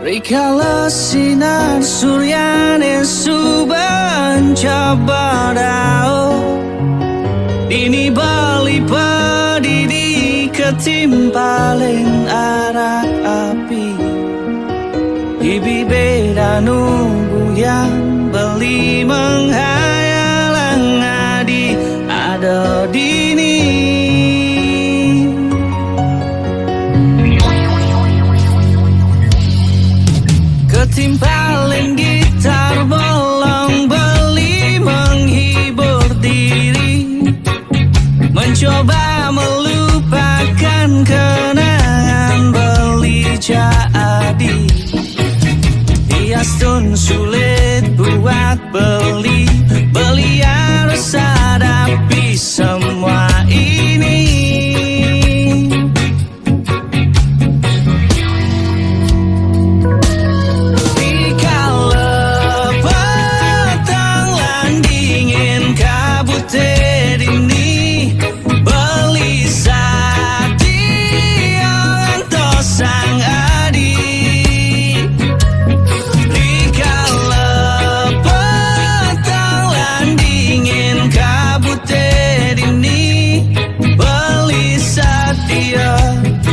Rikala sinar suryane suban cabadao Dini bali padidi ketimpalen arak api Ibi beda nunggu yang beli menghayalang adi ada dini Ketimpalen gitar bolong beli menghibur diri Mencoba melupakan kenangan beli jadi Hiasun sulit buat beli harus hadapi semua ini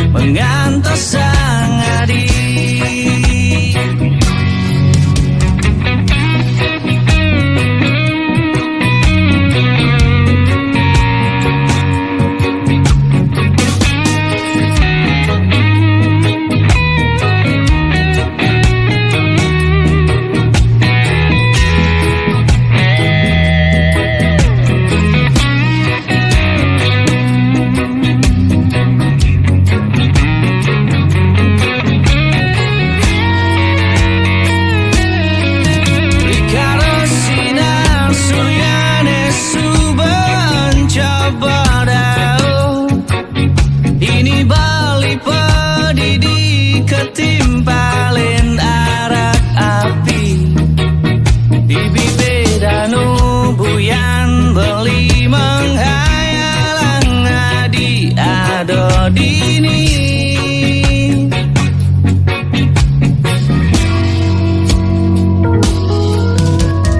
mengantos sang adi Ketimpalen arak api Bibi beda nubuyan beli menghayalang adi ada dini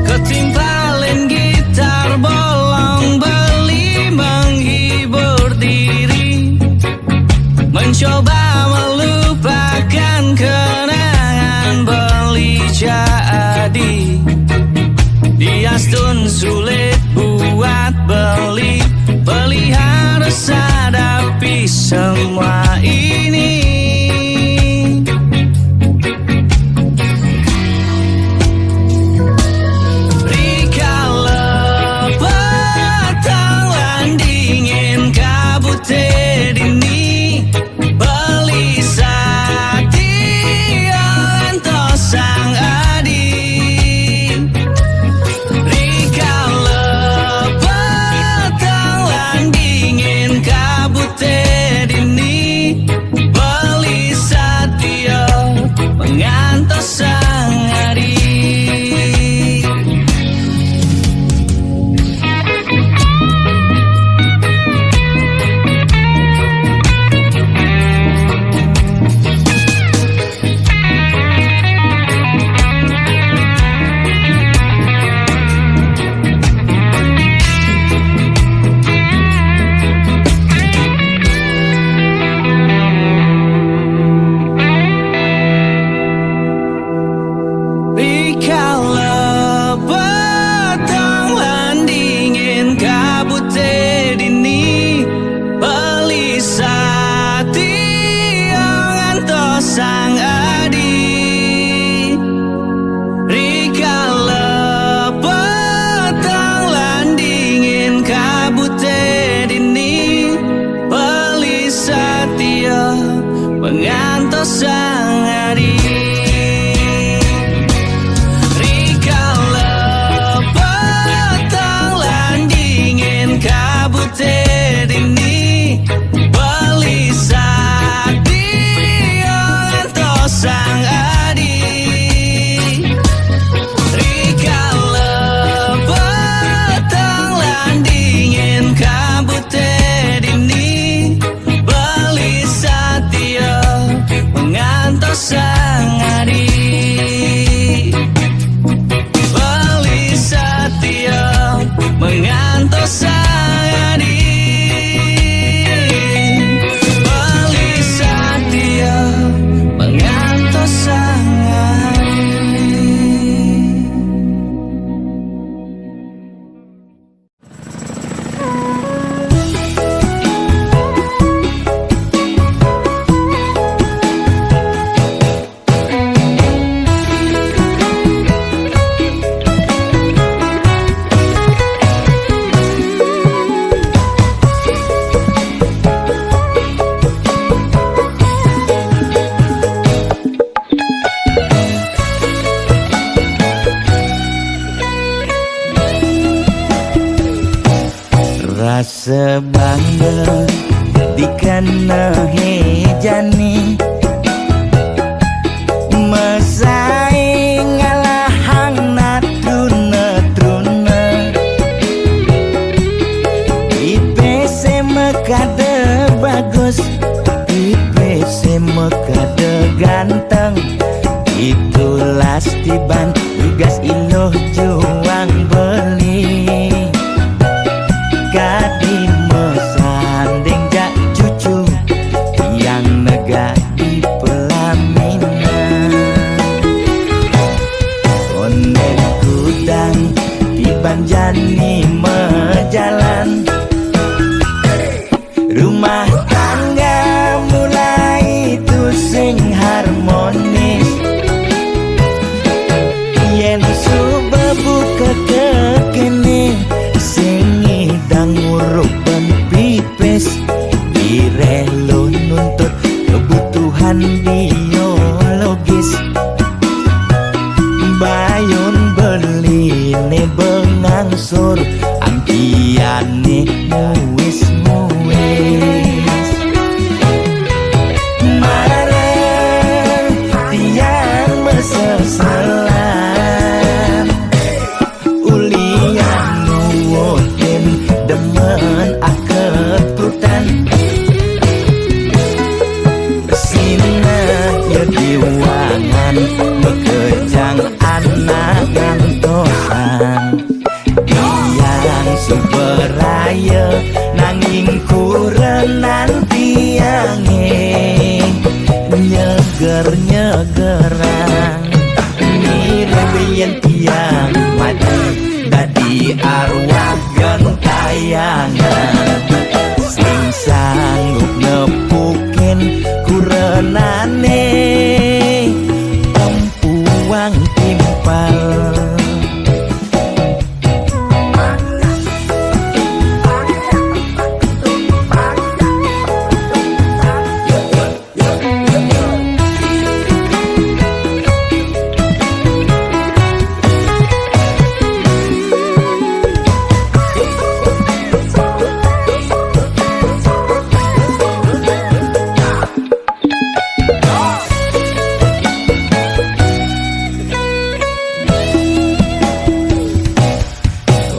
Ketimpalen gitar bolong beli menghibur diri Mencoba melupakan kenangan beli jadi Diastun sulit buat beli harus hadapi semua ini Rikala petang lan dingin kabut dini sang adi Rikala petang lan dingin kabut dini beli satia mengantos sang adi Rikala petang lan dingin kabut dini beli satia ngantos sang adi Rikala petang lan dingin kabut dini beli satia mengantos sang adi kabut dini beli satia ngantos sang adi Rikala petang lan dingin kabut dini beli satia mengantos sang adi sebangga dikena hejani mesaing ngalahang natruna-truna IPC mekade bagus IPC mekade ganteng itulah tiban tugas iloh juang beli kadi mesanding jak cucu yang nega di pelaminan onen kudang tiban jani mejalan rumah tangga mulai tusing harmonis yen subebu kekene sing idang ngurupan pipis direlo nuntut kebutuhan biologis bayon beli ne bengangsur angkiane muis marah tiang meseselan ulian nuwutin demen akeprutan sina ya diwangan bekejang anak ngantosan yang suberaya nanging kurenan tiange nyeger-nyegerang mireng tiang mati dadi arwah gentayangan sing sanggup nepukin kurenane empuang timpal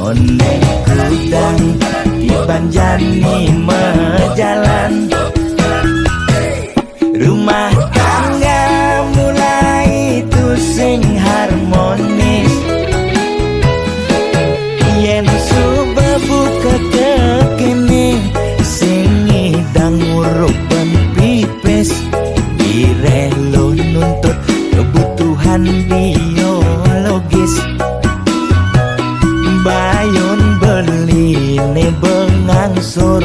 onen kudang tiban jani mejalan rumah tangga mulai tusing harmonis yen subebu kekene sing idang ngurupan pipis direlo nuntut kebutuhan biologis bayon beli ne bengangsur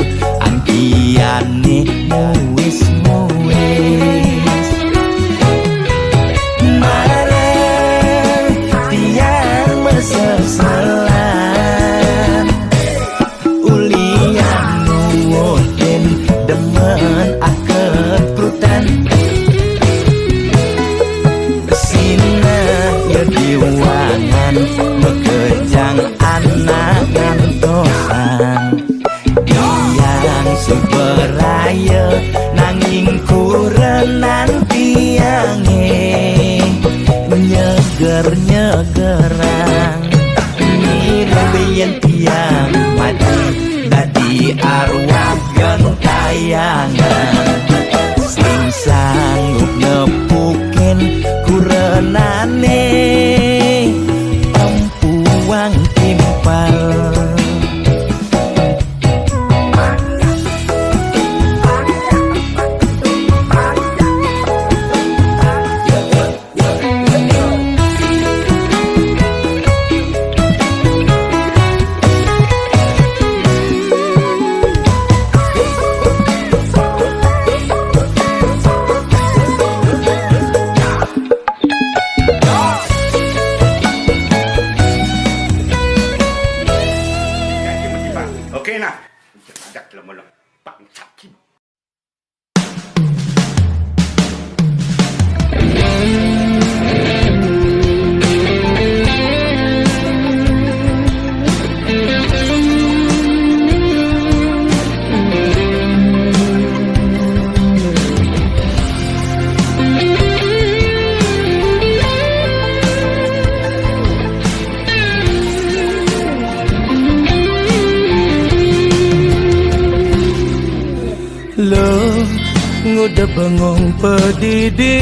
udah bengong pedidi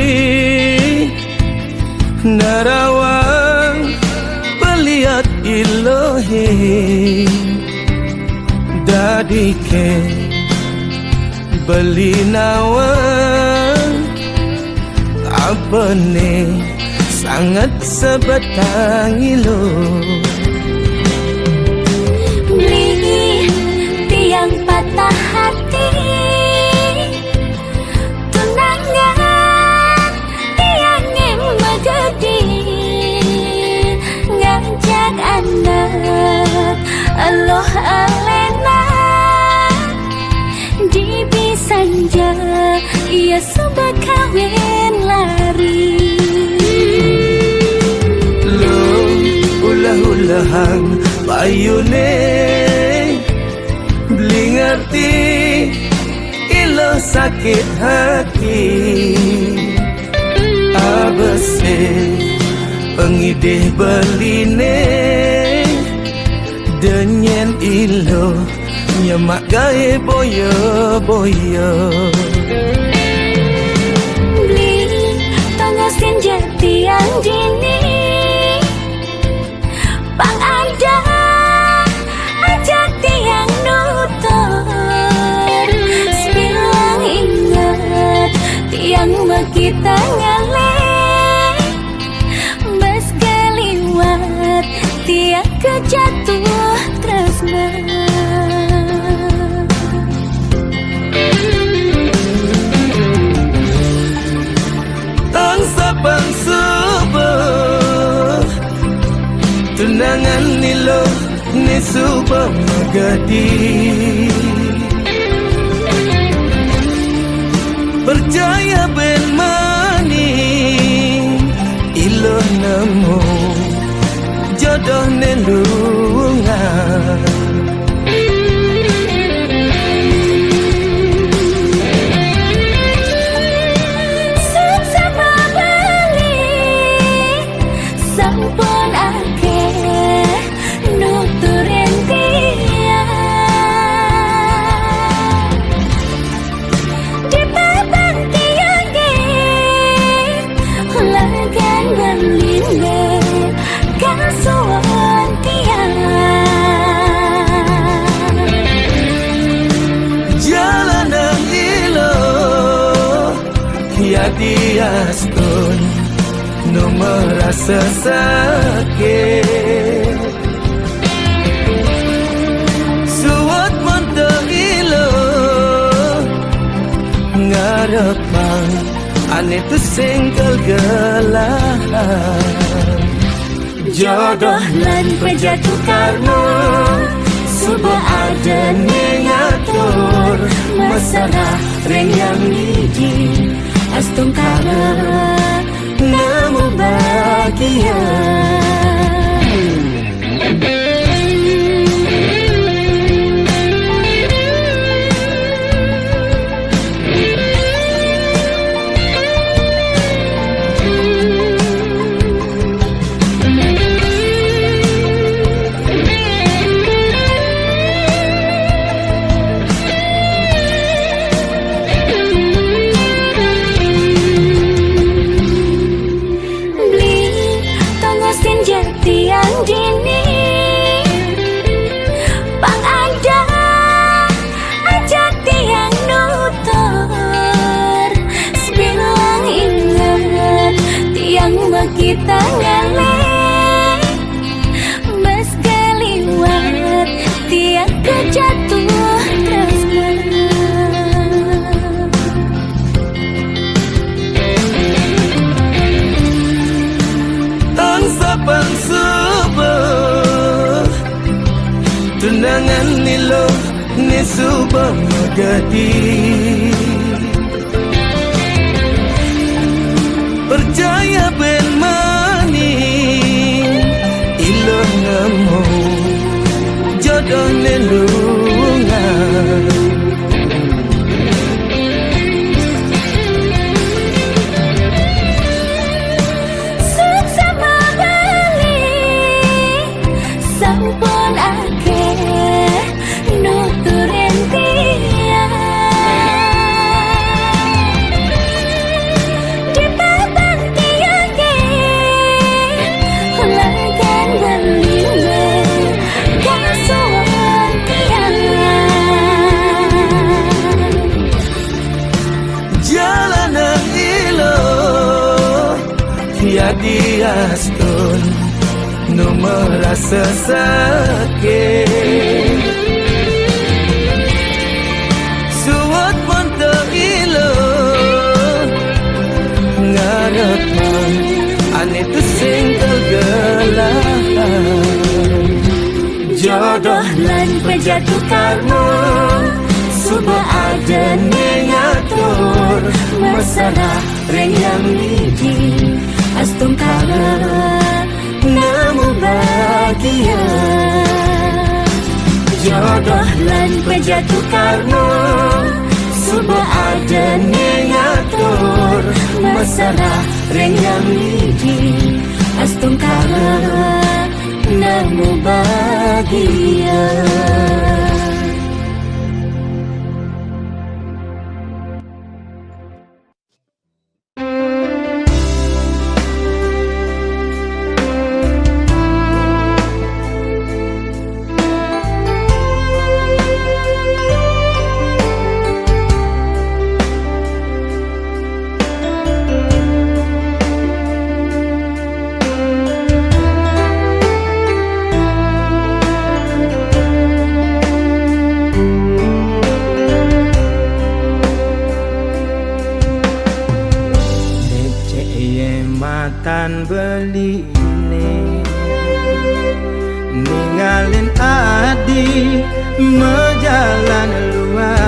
narawang peliat ilohi dadike beli nawang abane sangat sebatang ilo beli tiang patah hati tunangan tiang yang megedi ngajak anak Allah alena di bisanja ia sudah kawin lari lo ulah-ulahang payune beli ngerti ilo sakit hati abese pengidih beline denyen ilo nyemak gae boyo-boyo beli tongosin jati yang dini pang ada ajak tiang nutur sebilang ingat tiang kita ngalih bas kaliwat tiang kejatuh tresna sabang subuh tunangan nilo ni subah magadi percaya ben maning ilo nemu jodoh nelungan sampun akeh nuturin tiang di babang tiangnya lagan berline kasuan tiang jalanan ilo ya diaskun no merasa sakit suat mantap ilo ngarepang ane tu sengkel gelahan jodoh lan pejatuh karma subuh ada ngatur masalah ring yang hiji astung kala namu bahagia tiang dini pang ada ajak tiang nutur sebilang ingat tiang kita ngalih bas kaliwat tiang kejatuh tresna sabang subuh tunangan nilo ni subah magadi percaya ben maning ilo nemu jodoh nelungan sampun akeh nuturin tiang ya diastun nu merasa sakit suat pun teilo ngarepan ane tu sing tergelam Jodoh lan pejatuh karma Suba ada ngatur Masalah reng yang lidi Astung kala namu bahagia Jodoh lan pejatuh karma Suba ada ngatur Masalah reng yang lidi Astung kala namu bahagia Tan beli ini ninggalin adi mejalan luas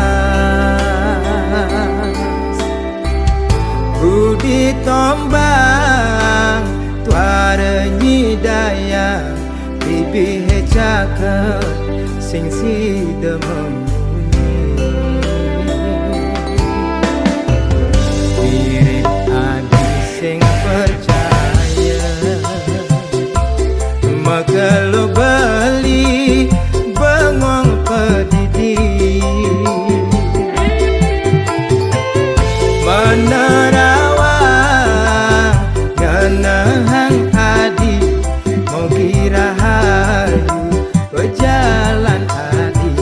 budi tombang tuara nyidaya bibi hecaka sing si demem kalau beli bengong pedidi menerawang ngenahang adi mau kira hayu berjalan adi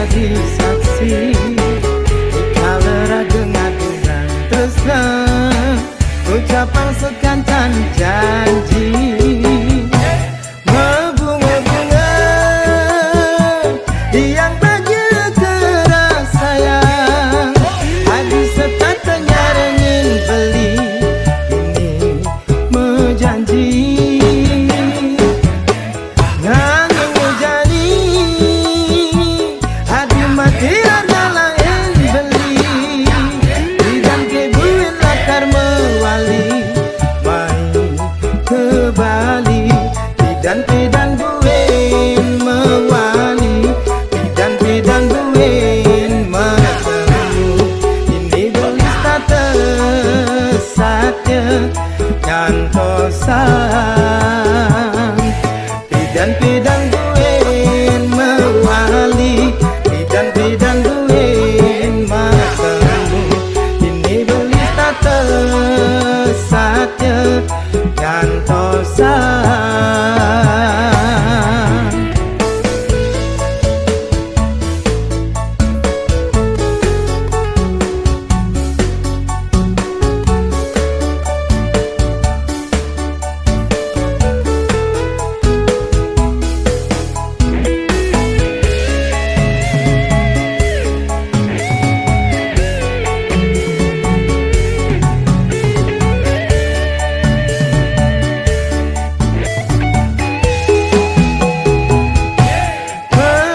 jadi saksi Kalera dengan dengan tresna ucapan sekantan janji Ngebunga-bunga yang bagi keras sayang Habis setatanya ingin beli ini menjanji Nanging ngejani hadi mati adalah yang beli Bidan kebuin lakar mewali Main ke Bali Bidan buin mewali Bidan buin metemu Ini belis tak tersatya Nyantosan Bidan buin mewali Bidan buin metemu Ini belis tak tersatya Nyantosan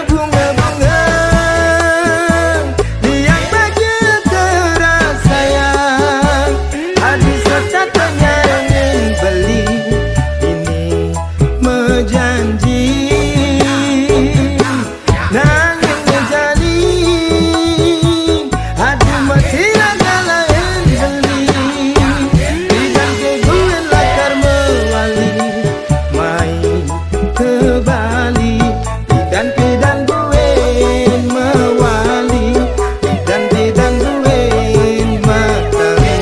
Bunga-bunga yang bagi keras sayang Habis setatanya ingin beli ini menjanji Nanging ngejali aduh mati adalah yang beli Bidan kebuin lakar mewali Main ke Bali Bidan buin mewali Bidan buin metemu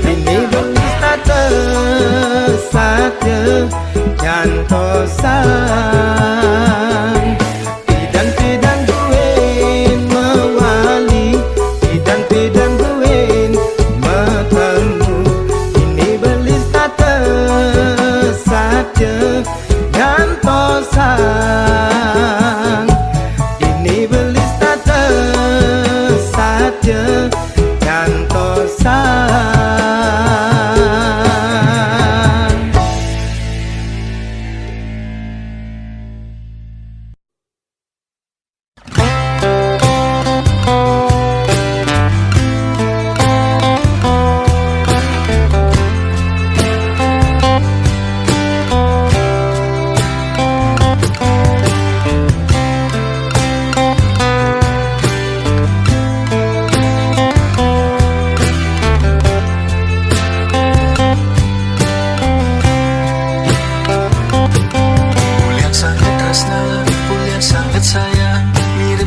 Ini belis tak tersatya Nyantosan Bidan buin mewali Bidan buin metemu Ini belis tak tersatya Nyantosan Ini belis tak tersatya Nyantosan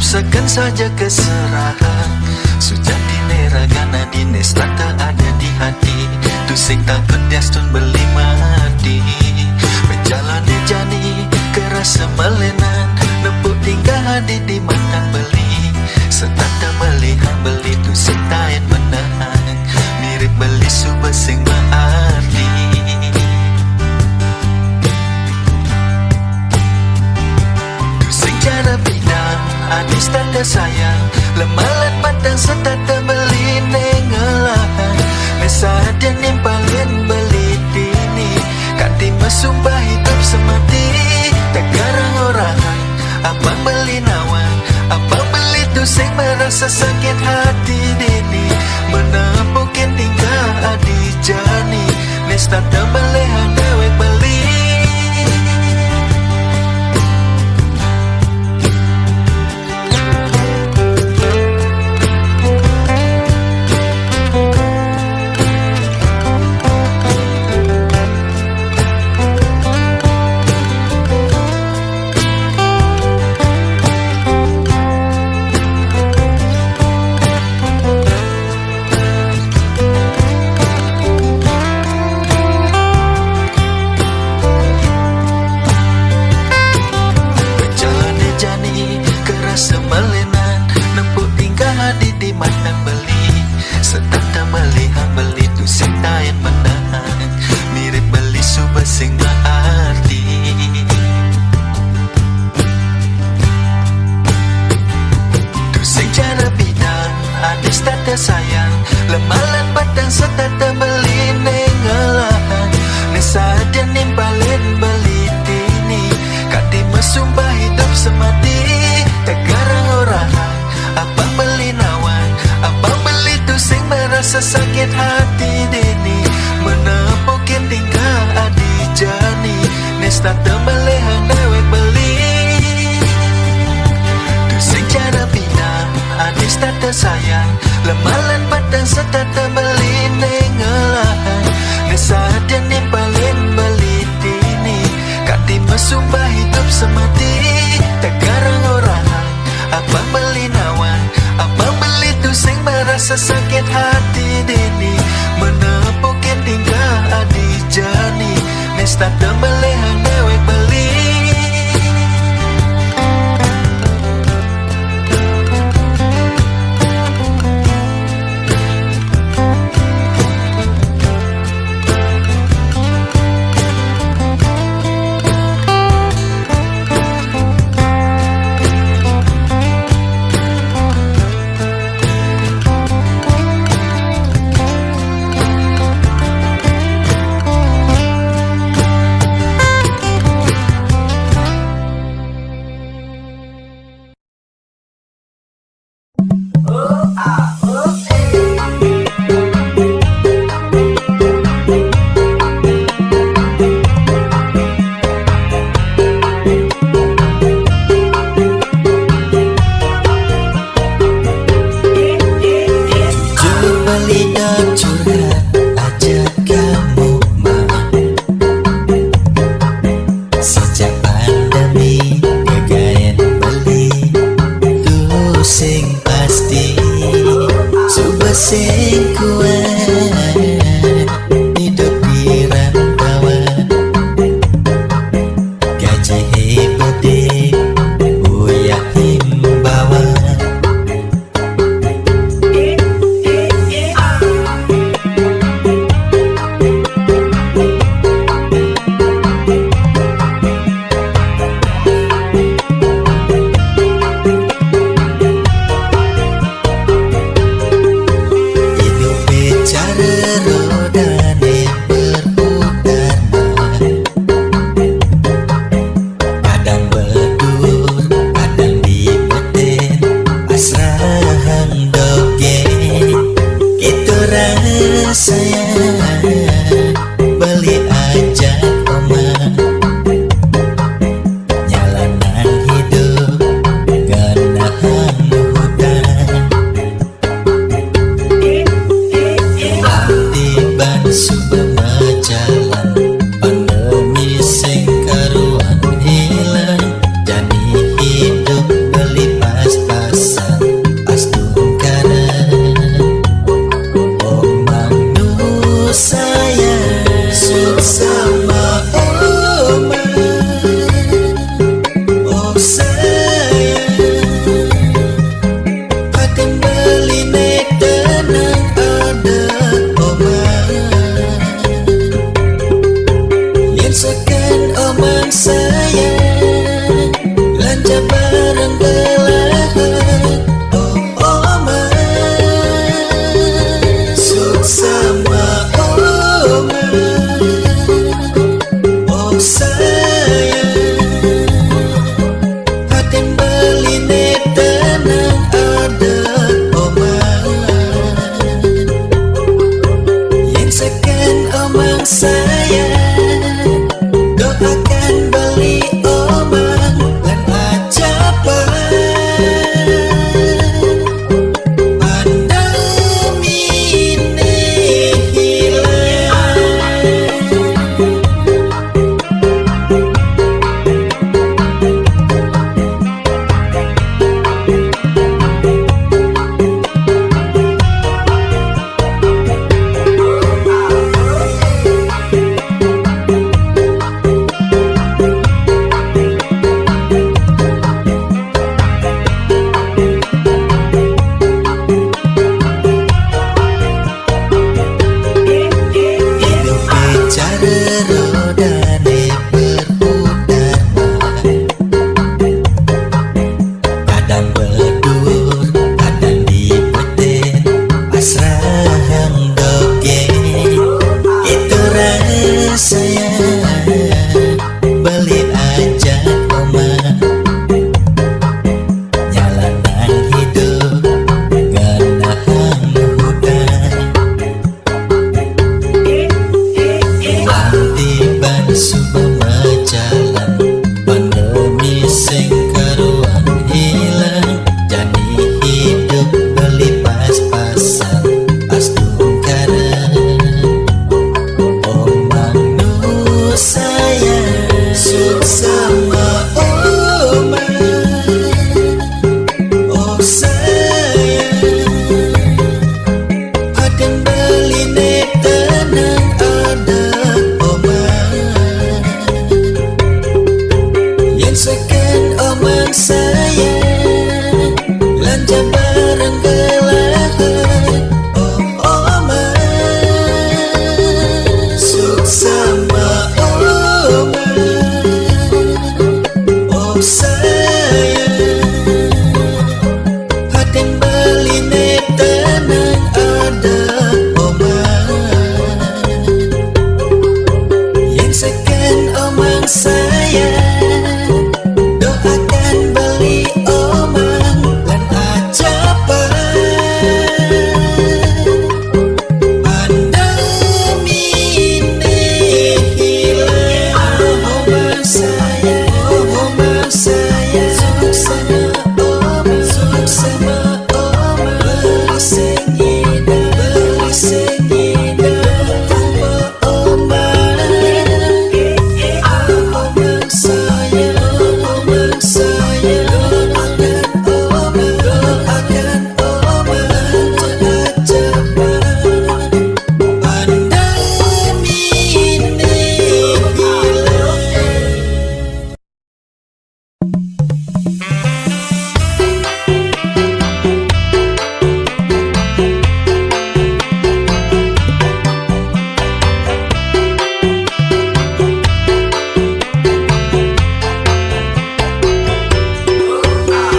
Segan saja keserahan Sujat di neragana dines tak ada di hati Tusik takut diastun beli mati Menjalani jani kerasa melenan Nepuk tinggal hadir di matang beli Setata melihat beli tusik tain menahan Mirip beli subesing berarti Tusik cara bidang Adis tanda sayang Lemalat matang setata beli nengelahan Mesah dia nimpalin beli dini Kanti mesumpah hidup semati Tegarang orang Abang beli nawan Abang beli tusing merasa sakit hati dini Menempukin tinggal adi jani Nes tanda belehan dewek beli tata beli nengalahan Nesa dan nimpalin beli dini Kati mesumpah hidup semati Tegarang orang Abang beli nawan Abang beli tu sing merasa sakit hati dini Menepokin tingkah adi jani Nesta tembelehan dewek beli Tu sing cara pinang Adis tata sayang Lemalan padang setata beli nengalahan Nesa dan nimpalin beli dini Kati mesumpah hidup semati Tegarang orang Abang beli nawan Abang beli tu sing merasa sakit hati dini Menepokin tingkah adi jani Nesta tembelehan dewek beli merenggelahan Oma Suk sama Oma Oh sayang Hatin beline tenang ada Oma Yang sekian omang sayang Doakan beli omang lan acapan Pandemi ini hilang omang sayang omang sayang Suk sama omang suk sama omang beli sing indah omang omang sayang omang sayang doakan omang cepat-cepat pandemi ini hilang.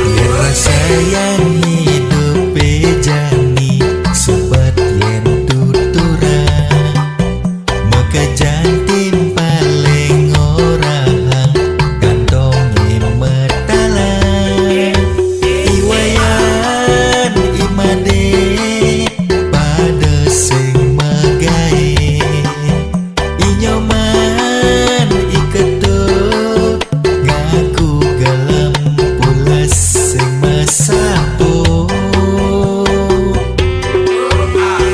Biar rasa yang hidup bejani sobat yen tuturang maka jantin paling orang kantong metalang iwayan imade pada sing magae inyoman iketuk ngaku galam pulas sing masapo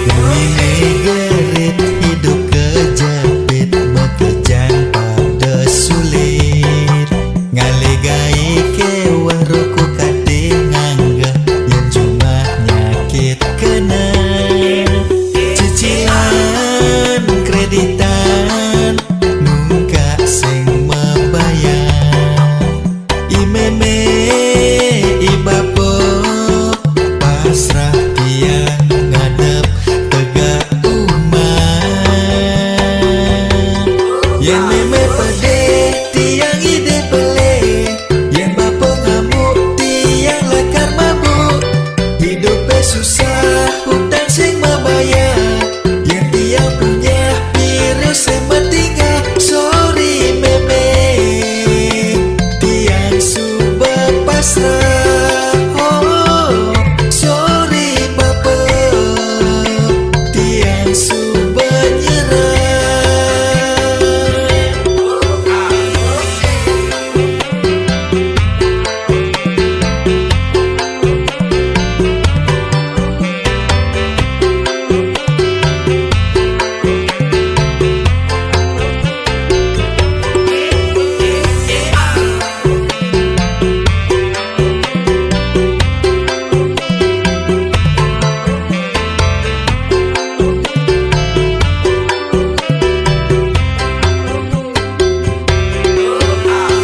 Gemine gerit hidup kejepit mekejan pada sulit ngalegai kewah roko kate ngangga yang cuma nyakit kena cicilan kreditan nungka sing membayar imeme ibapo pasrah tiang ngadep tegak umat yang meme pede tiang ide pele yang bapo ngamuk tiang lakar mabuk hidupnya susah hutang sing membayar yang tiang punya virus yang bertinggal sorry meme tiang subah pasrah oh sorry bapak tiang subah nyerah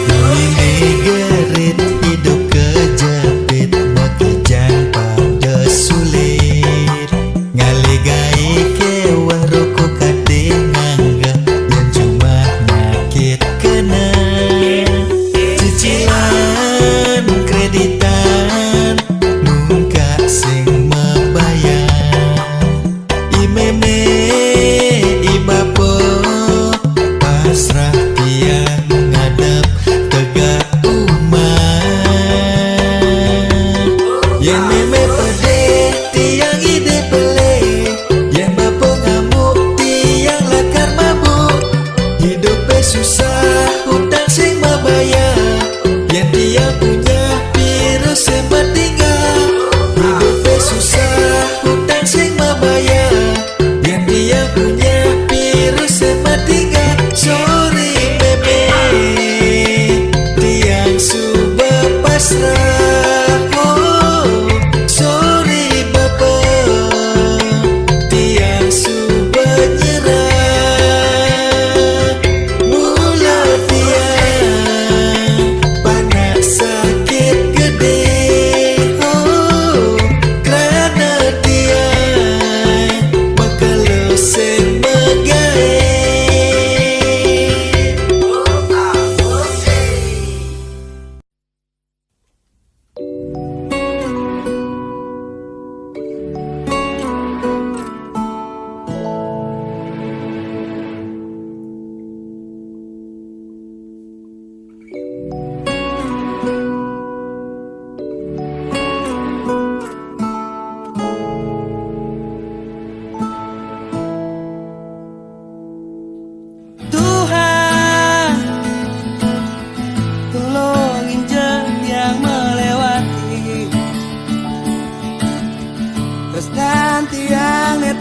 Gemine gerit hidup kejepit mekejan pada sulit ngalegai kewah roko kate ngangga yang cuma nyakit kena cicilan kreditan nungka sing membayar imeme ibapo pasrah tiang ngadep tegak umat yang meme pede tiang ide pele yang bapo ngamuk tiang lakar mabuk hidupnya susah hutang sing membayar yang tiang punya virus yang bertinggal hidupnya susah hutang sing membayar yang tiang punya virus yang bertinggal sorry bebe tiang subah pasrah oh sorry bapak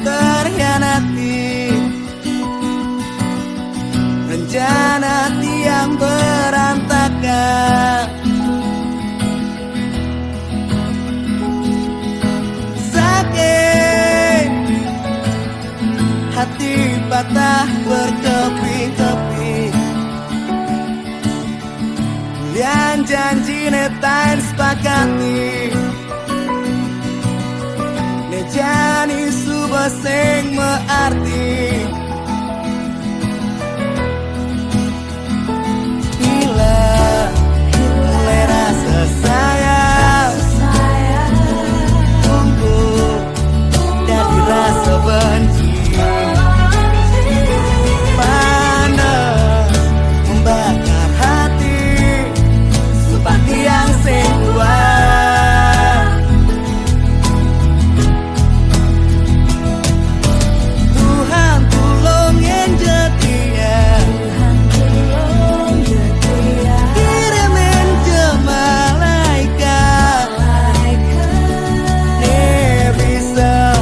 terhianati, rencana tiang berantakan. Sakit hati patah berkeping-keping, yang janji netain sepakati, nejani subah sing mearti. Bila mulai rasa sayang tumbuh dari rasa benci, panas membakar hati seperti yang sing kuat. Tuhan tolong yang setia, kirimin je malaikat, ne bisa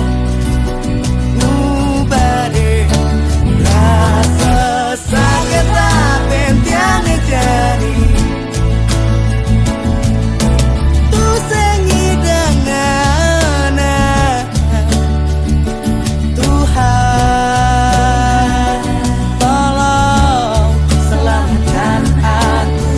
ubah deh rasa sakit tapi tiang jadi. Tu sengi dengan Tuhan, tolong selamatkan aku.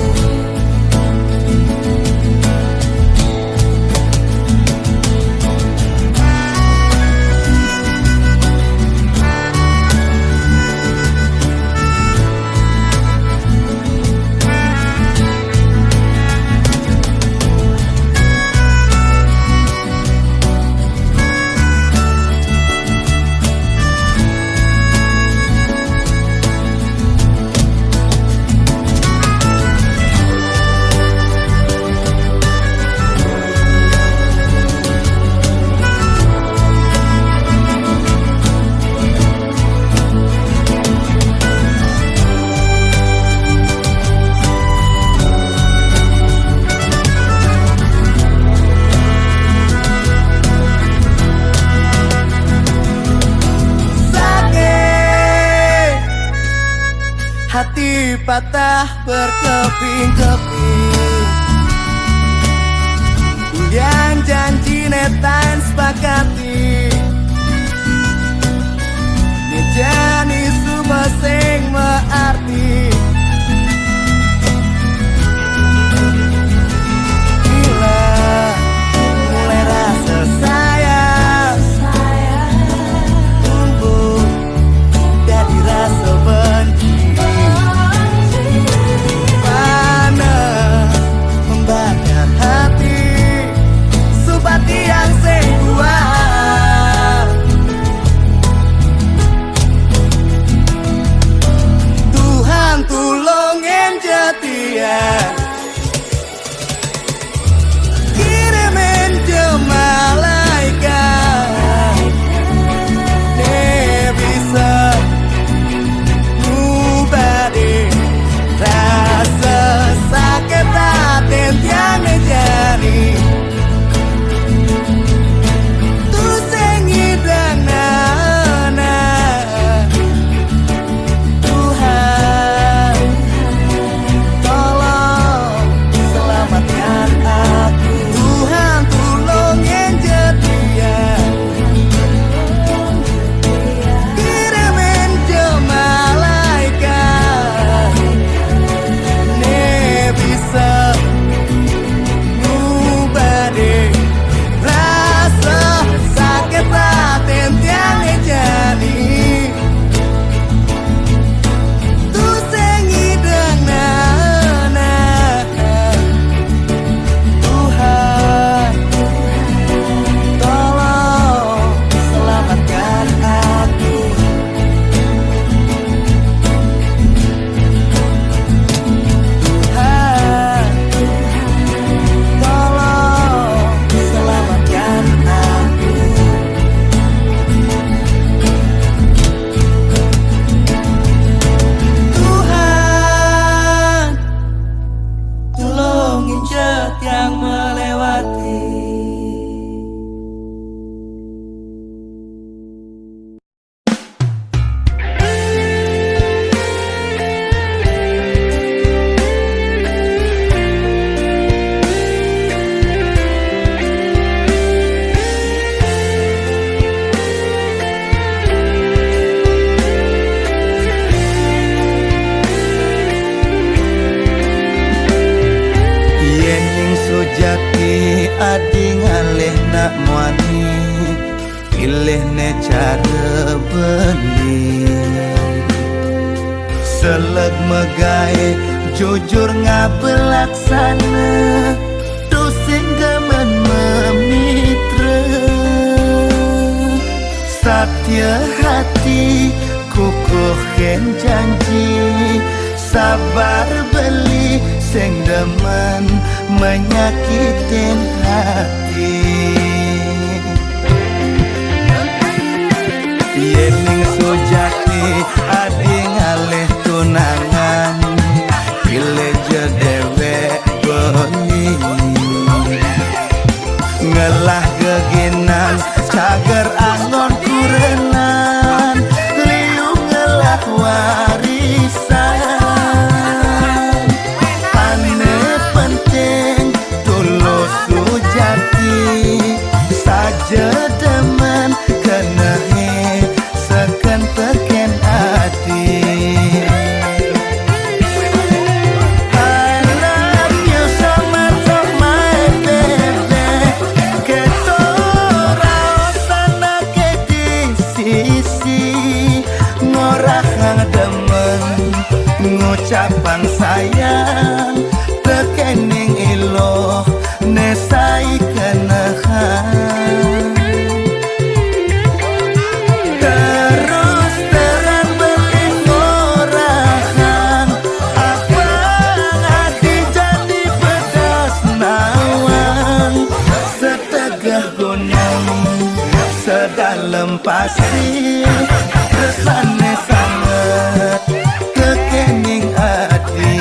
Hati patah berkeping-keping, yang janji netain sepakati, nejani semua sing mearti. Bila mulai rasa sayang tumbuh dari rasa benci, panas membakar hati pilih ne cara beli seleg megae jujur ngabelaksana tusing gemen memitra satya hati kukuhin janji sabar beli sing demen menyakitin hati yening sujati adi ngalih tunangan pilih jedewek beni ngelah geginan cager angon kurenan liu ngelah warisan ane penting tulus sujati saja demen kenahe seken teken hati ngucapan sayang tekening ilo nesai kenahan terus terang beli ngorahan apa hati jadi pedas nawang setegah gunung sedalam pasir resane sangat kekening hati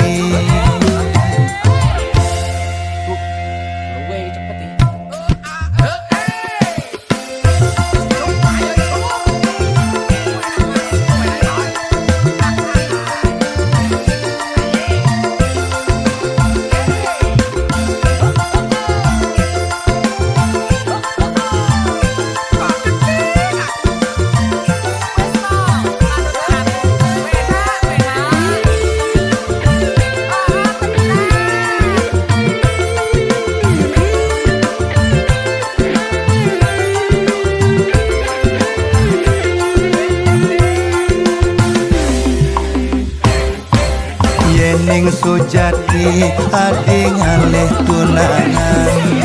yening sujati adi ngalih tunangan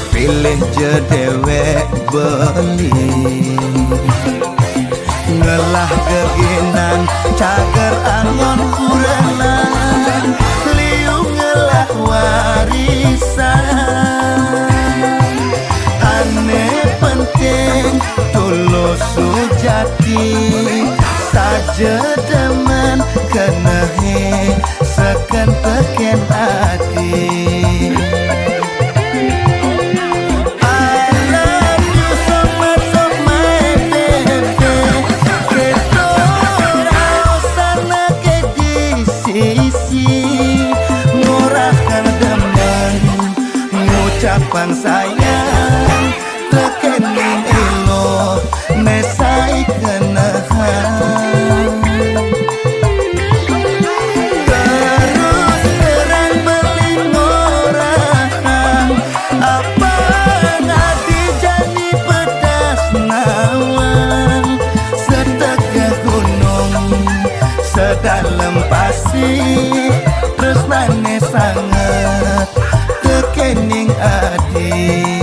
pilih jedewek beli ngelah geginan cager angon kurenan liu ngelah warisan ane penting tulus sujati saja demen kenahe seken teken hati I love you so much of my baby ketor sana ke di sisi ngurahkan demen ngucapan sayang tekening ilo nesai kenahan dalam pasir terus nane sangat kekening hati